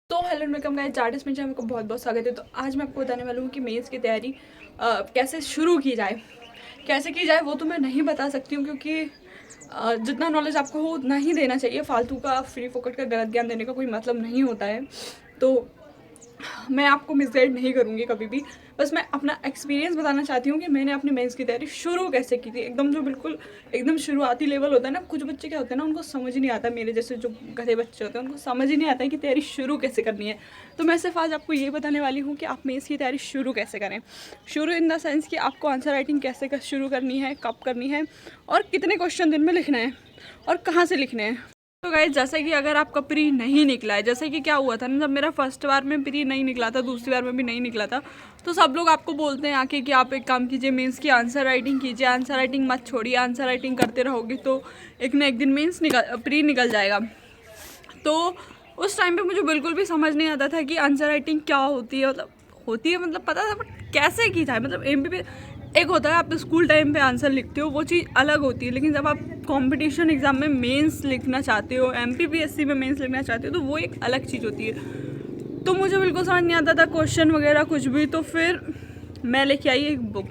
तो hello welcome guys, artist में आपको बहुत बहुत स्वागत है। तो आज मैं आपको बताने वाला हूँ कि मेंस की तैयारी कैसे शुरू की जाए। कैसे की जाए वो तो मैं नहीं बता सकती हूँ, क्योंकि जितना नॉलेज आपको हो उतना ही देना चाहिए। फालतू का फ्री फोकट का गलत ज्ञान देने का कोई मतलब नहीं होता है। तो मैं आपको मिसगाइड नहीं करूँगी कभी भी। बस मैं अपना एक्सपीरियंस बताना चाहती हूँ कि मैंने अपनी मेंस की तैयारी शुरू कैसे की थी। एकदम जो बिल्कुल एकदम शुरुआती लेवल होता है ना, कुछ बच्चे क्या होते हैं ना, उनको समझ नहीं आता। मेरे जैसे जो गधे बच्चे होते हैं उनको समझ ही नहीं आता है कि तैयारी शुरू कैसे करनी है। तो मैं सिर्फ आज आपको ये बताने वाली हूँ कि आप मेंस की तैयारी शुरू कैसे करें। शुरू इन द सेंस कि आपको आंसर राइटिंग कैसे शुरू करनी है, कब करनी है, और कितने क्वेश्चन दिन में लिखना है, और कहाँ से लिखने हैं। तो गाइस, जैसे कि अगर आपका प्री नहीं निकला है, जैसे कि क्या हुआ था ना, जब मेरा फर्स्ट बार में प्री नहीं निकला था, दूसरी बार में भी नहीं निकला था, तो सब लोग आपको बोलते हैं आके कि आप एक काम कीजिए, मेंस की आंसर राइटिंग कीजिए, आंसर राइटिंग मत छोड़िए, आंसर राइटिंग करते रहोगे तो एक ना एक दिन मेंस प्री निकल जाएगा। तो उस टाइम पे मुझे बिल्कुल भी समझ नहीं आता था कि आंसर राइटिंग क्या होती है। मतलब पता था, बट कैसे की जाए। मतलब एमपी एक होता है आप स्कूल टाइम पे आंसर लिखते हो, वो चीज़ अलग होती है, लेकिन जब आप कंपटीशन एग्जाम में मेंस लिखना चाहते हो, एमपीपीएससी में मेंस लिखना चाहते हो, तो वो एक अलग चीज़ होती है। तो मुझे बिल्कुल समझ नहीं आता था क्वेश्चन वगैरह कुछ भी। तो फिर मैं लेके आई एक बुक।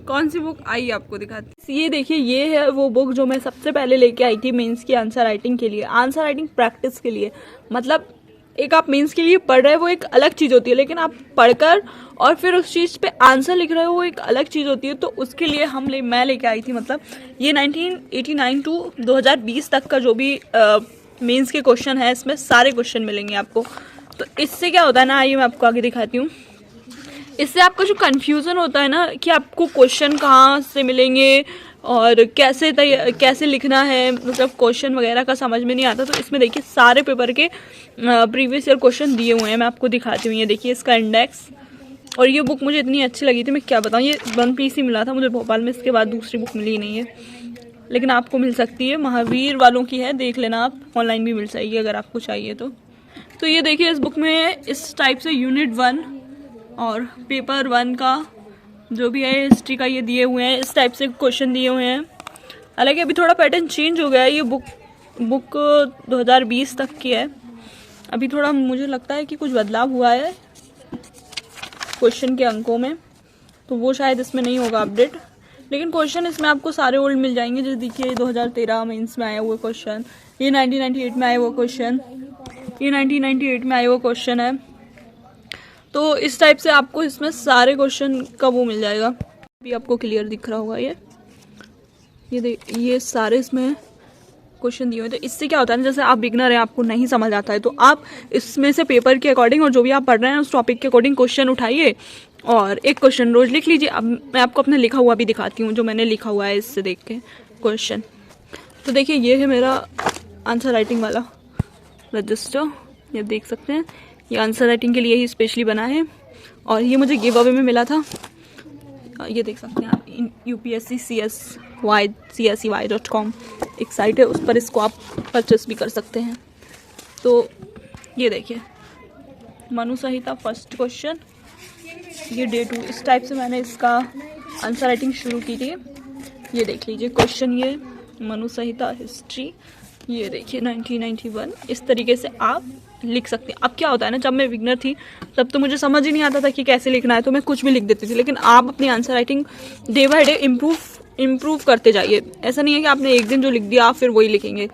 कौन सी बुक आई आपको दिखाती, ये देखिए, ये है वो बुक जो मैं सबसे पहले लेके आई थी मेंस की आंसर राइटिंग के लिए, आंसर राइटिंग प्रैक्टिस के लिए। मतलब एक आप मेंस के लिए पढ़ रहे हो वो एक अलग चीज़ होती है, लेकिन आप पढ़कर और फिर उस चीज़ पे आंसर लिख रहे हो वो एक अलग चीज़ होती है। तो उसके लिए मैं लेके आई थी। मतलब ये 1989 टू 2020 तक का जो भी मेंस के क्वेश्चन है, इसमें सारे क्वेश्चन मिलेंगे आपको। तो इससे क्या होता है ना, आइए मैं आपको आगे दिखाती हूँ। इससे आपका जो कन्फ्यूज़न होता है ना कि आपको क्वेश्चन कहाँ से मिलेंगे और कैसे लिखना है, मतलब क्वेश्चन वगैरह का समझ में नहीं आता। तो इसमें देखिए सारे पेपर के प्रीवियस ईयर क्वेश्चन दिए हुए हैं। मैं आपको दिखाती हूँ, ये देखिए इसका इंडेक्स। और ये बुक मुझे इतनी अच्छी लगी थी, मैं क्या बताऊँ। ये 1 पीस ही मिला था मुझे भोपाल में, इसके बाद दूसरी बुक मिली नहीं है, लेकिन आपको मिल सकती है। महावीर वालों की है, देख लेना आप, ऑनलाइन भी मिल जाएगी अगर आपको चाहिए तो ये देखिए इस बुक में इस टाइप से यूनिट 1 और पेपर 1 का जो भी है हिस्ट्री का ये दिए हुए हैं, इस टाइप से क्वेश्चन दिए हुए हैं। हालांकि अभी थोड़ा पैटर्न चेंज हो गया है। ये बुक 2020 तक की है। अभी थोड़ा मुझे लगता है कि कुछ बदलाव हुआ है क्वेश्चन के अंकों में, तो वो शायद इसमें नहीं होगा अपडेट, लेकिन क्वेश्चन इसमें आपको सारे ओल्ड मिल जाएंगे। जैसे देखिए 2013 मेंस में आया हुआ क्वेश्चन, ये 1998 में आया हुआ क्वेश्चन, ये 1998 में आया हुआ क्वेश्चन है। तो इस टाइप से आपको इसमें सारे क्वेश्चन का वो मिल जाएगा। अभी आपको क्लियर दिख रहा होगा ये सारे इसमें क्वेश्चन दिए हुए। तो इससे क्या होता है ना, जैसे आप बिगनर हैं, आपको नहीं समझ आता है, तो आप इसमें से पेपर के अकॉर्डिंग और जो भी आप पढ़ रहे हैं उस टॉपिक के अकॉर्डिंग क्वेश्चन उठाइए और एक क्वेश्चन रोज लिख लीजिए। अब मैं आपको अपने लिखा हुआ भी दिखाती हूँ, जो मैंने लिखा हुआ है इससे देख के क्वेश्चन। तो देखिए ये है मेरा आंसर राइटिंग वाला रजिस्टर, ये देख सकते हैं। ये आंसर राइटिंग के लिए ही स्पेशली बना है और ये मुझे गिव अवे में मिला था। ये देख सकते हैं आप, upsc.csy.com एक साइट है, उस पर इसको आप परचेस भी कर सकते हैं। तो ये देखिए मनु संहिता फर्स्ट क्वेश्चन, ये डे 2, इस टाइप से मैंने इसका आंसर राइटिंग शुरू की थी। ये देख लीजिए क्वेश्चन, ये मनु संहिता हिस्ट्री, ये देखिए 1991। इस तरीके से आप लिख सकते हैं। अब क्या होता है ना, जब मैं बिगनर थी तब तो मुझे समझ ही नहीं आता था कि कैसे लिखना है, तो मैं कुछ भी लिख देती थी। लेकिन आप अपनी answer writing day by day improve करते जाइए। ऐसा नहीं है कि आपने एक दिन जो लिख दिया आप फिर वही लिखेंगे।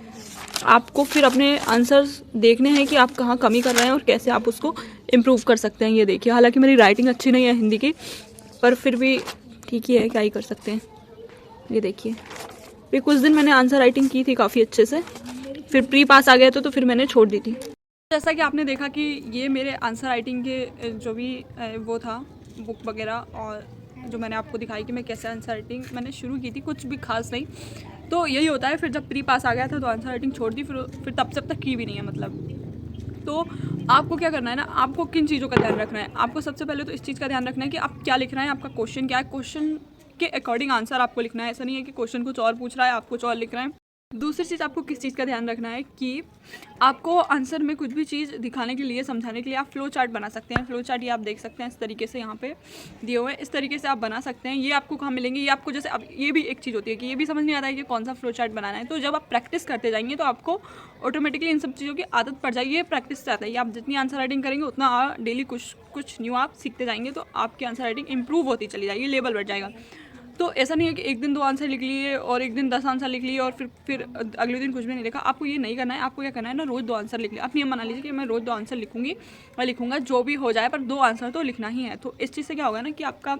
आपको फिर अपने आंसर्स देखने हैं कि आप कहाँ कमी कर रहे हैं और कैसे आप उसको इम्प्रूव कर सकते हैं। ये देखिए, हालांकि मेरी राइटिंग अच्छी नहीं है हिंदी की, पर फिर भी ठीक ही है, क्या ही कर सकते हैं। ये देखिए, फिर कुछ दिन मैंने आंसर राइटिंग की थी काफ़ी अच्छे से, फिर प्री पास आ गया तो फिर मैंने छोड़ दी थी। जैसा कि आपने देखा कि ये मेरे आंसर राइटिंग के जो भी वो था बुक वगैरह, और जो मैंने आपको दिखाई कि मैं कैसे आंसर राइटिंग मैंने शुरू की थी, कुछ भी खास नहीं। तो यही होता है, फिर जब प्री पास आ गया था तो आंसर राइटिंग छोड़ दी, फिर तब से अब तक की भी नहीं है। मतलब तो आपको क्या करना है ना, आपको किन चीज़ों का ध्यान रखना है। आपको सबसे पहले तो इस चीज़ का ध्यान रखना है कि आप क्या लिख रहे हैं, आपका क्वेश्चन क्या है, क्वेश्चन के अकॉर्डिंग आंसर आपको लिखना है। ऐसा नहीं है कि क्वेश्चन कुछ और पूछ रहा है, आप कुछ और लिख रहे हैं। दूसरी चीज़ आपको किस चीज़ का ध्यान रखना है कि आपको आंसर में कुछ भी चीज़ दिखाने के लिए, समझाने के लिए आप फ्लो चार्ट बना सकते हैं। फ्लो चार्ट ये आप देख सकते हैं इस तरीके से यहाँ पे दिए हुए हैं, इस तरीके से आप बना सकते हैं। ये आपको कहाँ मिलेंगे, ये आपको जैसे अब ये भी एक चीज़ होती है कि ये भी समझ नहीं आता है कि कौन सा फ्लो चार्ट बनाना है। तो जब आप प्रैक्टिस करते जाएंगे तो आपको ऑटोमेटिकली इन सब चीज़ों की आदत पड़ जाएगी। ये प्रैक्टिस से आता है। आप जितनी आंसर राइटिंग करेंगे उतना डेली कुछ न्यू आप सीखते जाएंगे, तो आपकी आंसर राइटिंग इंप्रूव होती चली जाएगी, लेवल बढ़ जाएगा। तो ऐसा नहीं है कि एक दिन 2 आंसर लिख लिए और एक दिन 10 आंसर लिख लिए और फिर अगले दिन कुछ भी नहीं लिखा। आपको ये नहीं करना है। आपको क्या करना है ना, रोज़ 2 आंसर लिख लिया। आप नियम बना लीजिए कि मैं रोज़ 2 आंसर लिखूंगी और लिखूंगा, जो भी हो जाए पर 2 आंसर तो लिखना ही है। तो इस चीज़ से क्या होगा ना कि आपका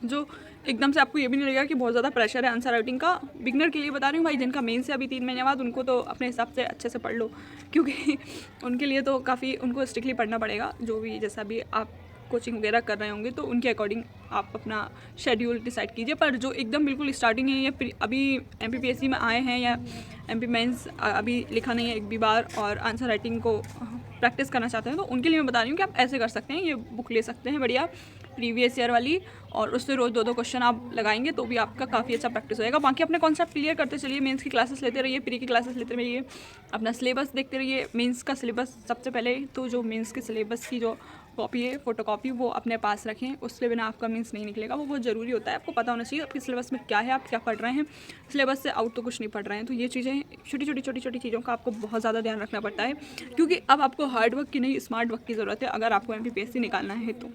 जो एकदम से आपको ये भी नहीं लगेगा कि बहुत ज़्यादा प्रेशर है आंसर राइटिंग का। बिगनर के लिए बता रही हूँ भाई, जिनका मेन से अभी 3 महीने बाद, उनको तो अपने हिसाब से अच्छे से पढ़ लो, क्योंकि उनके लिए तो काफ़ी उनको स्ट्रिक्टली पढ़ना पड़ेगा। जो भी जैसा भी आप कोचिंग वगैरह कर रहे होंगे तो उनके अकॉर्डिंग आप अपना शेड्यूल डिसाइड कीजिए। पर जो एकदम बिल्कुल स्टार्टिंग है या अभी MPPSC में आए हैं या MP मेंस अभी लिखा नहीं है एक भी बार और आंसर राइटिंग को प्रैक्टिस करना चाहते हैं, तो उनके लिए मैं बता रही हूँ कि आप ऐसे कर सकते हैं। ये बुक ले सकते हैं बढ़िया प्रीवियस ईयर वाली, और उससे रोज़ 2-2 क्वेश्चन आप लगाएंगे तो भी आपका काफ़ी अच्छा प्रैक्टिस होएगा। बाकी अपने कॉन्सेप्ट क्लियर करते चलिए, मेंस की क्लासेस लेते रहिए, प्री की क्लासेस लेते रहिए, अपना सिलेबस देखते रहिए। मेंस का सिलेबस सबसे पहले तो जो मेंस के सिलेबस की जो कॉपी है, फोटोकॉपी, वो अपने पास रखें। उसके बिना आपका मेंस नहीं निकलेगा। वो बहुत ज़रूरी होता है। आपको पता होना चाहिए आपके सिलेबस में क्या है, आप क्या पढ़ रहे हैं। सिलेबस से आउट तो कुछ नहीं पढ़ रहे हैं। तो ये चीज़ें छोटी चीज़ों का आपको बहुत ज़्यादा ध्यान रखना पड़ता है, क्योंकि अब आपको हार्ड वर्क की नहीं स्मार्ट वर्क की ज़रूरत है अगर आपको MPPSC निकालना है तो।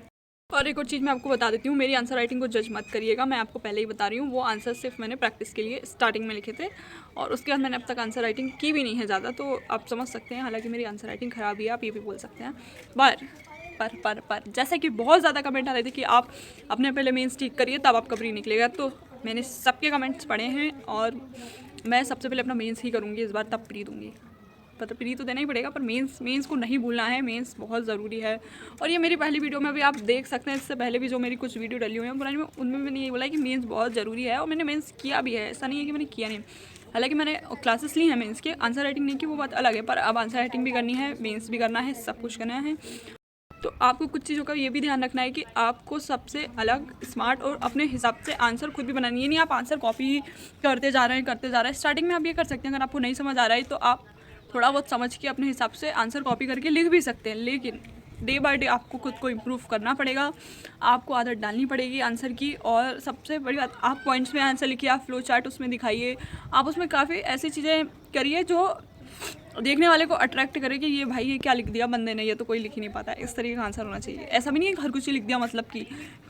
और एक और चीज़ मैं आपको बता देती हूँ, मेरी आंसर राइटिंग को जज मत करिएगा। मैं आपको पहले ही बता रही हूँ, वो आंसर सिर्फ मैंने प्रैक्टिस के लिए स्टार्टिंग में लिखे थे और उसके बाद मैंने अब तक आंसर राइटिंग की भी नहीं है ज़्यादा, तो आप समझ सकते हैं। हालांकि मेरी आंसर राइटिंग ख़राब ही है, आप ये भी बोल सकते हैं। पर जैसे कि बहुत ज़्यादा कमेंट आ रहे थे कि आप अपने पहले मेंस ठीक करिए तब आपका प्री निकलेगा, तो मैंने सबके कमेंट्स पढ़े हैं और मैं सबसे पहले अपना मेंस ही करूँगी इस बार, तब प्री दूँगी। पता प्री तो देना ही पड़ेगा, पर मेंस को नहीं भूलना है। मेंस बहुत ज़रूरी है। और ये मेरी पहली वीडियो में भी आप देख सकते हैं, इससे पहले भी जो मेरी कुछ वीडियो डली हुई हैं पुरानी में, उनमें मैंने ये बोला है कि मेंस बहुत ज़रूरी है और मैंने मेंस किया भी है। ऐसा नहीं है कि मैंने किया नहीं। हालांकि मैंने क्लासेस ली हैं मेंस के, आंसर राइटिंग नहीं की, वो बात अलग है। पर अब आंसर राइटिंग भी करनी है, मेंस भी करना है, सब कुछ करना है। तो आपको कुछ चीज़ों का ये भी ध्यान रखना है कि आपको सबसे अलग स्मार्ट और अपने हिसाब से आंसर खुद भी बनानी है। नहीं आप आंसर कॉपी करते जा रहे हैं। स्टार्टिंग में आप ये कर सकते हैं, अगर आपको नहीं समझ आ रहा है तो आप थोड़ा बहुत समझ के अपने हिसाब से आंसर कॉपी करके लिख भी सकते हैं। लेकिन डे बाय डे आपको खुद को इम्प्रूव करना पड़ेगा, आपको आदत डालनी पड़ेगी आंसर की। और सबसे बड़ी बात, आप पॉइंट्स में आंसर लिखिए, आप फ्लो चार्ट उसमें दिखाइए, आप उसमें काफ़ी ऐसी चीज़ें करिए जो देखने वाले को अट्रैक्ट करे कि ये भाई ये क्या लिख दिया बंदे ने, ये तो कोई लिख ही नहीं पाता है। इस तरीके का आंसर होना चाहिए। ऐसा भी नहीं है कि हर कुछ ही लिख दिया, मतलब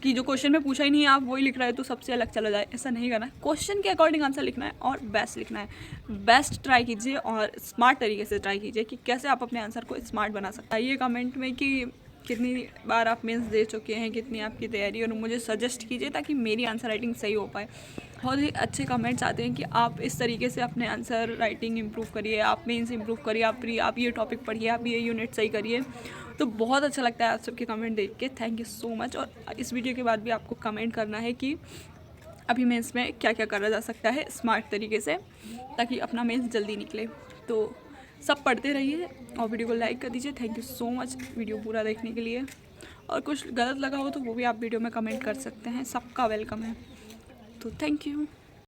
कि जो क्वेश्चन में पूछा ही नहीं है आप वही लिख रहे हैं तो सबसे अलग चला जाए, ऐसा नहीं करना है। क्वेश्चन के अकॉर्डिंग आंसर लिखना है और बेस्ट लिखना है। बेस्ट ट्राई कीजिए और स्मार्ट तरीके से ट्राई कीजिए कि कैसे आप अपने आंसर को स्मार्ट बना सकते हैं। ये कमेंट में कि कितनी बार आप मेंस दे चुके हैं, कितनी आपकी तैयारी, और मुझे सजेस्ट कीजिए ताकि मेरी आंसर राइटिंग सही हो पाए। बहुत ही अच्छे कमेंट्स आते हैं कि आप इस तरीके से अपने आंसर राइटिंग इंप्रूव करिए, आप मेंस इंप्रूव करिए, आप ये टॉपिक पढ़िए, आप ये यूनिट सही करिए। तो बहुत अच्छा लगता है आप सबके कमेंट देख के। Thank you so much. और इस वीडियो के बाद भी आपको कमेंट करना है कि अभी मेंस में क्या क्या करा जा सकता है स्मार्ट तरीके से, ताकि अपना मेंस जल्दी निकले। तो सब पढ़ते रहिए और वीडियो को लाइक कर दीजिए। Thank you so much video पूरा देखने के लिए। और कुछ गलत लगा हो तो वो भी आप वीडियो में कमेंट कर सकते हैं, सबका वेलकम है। तो थैंक यू।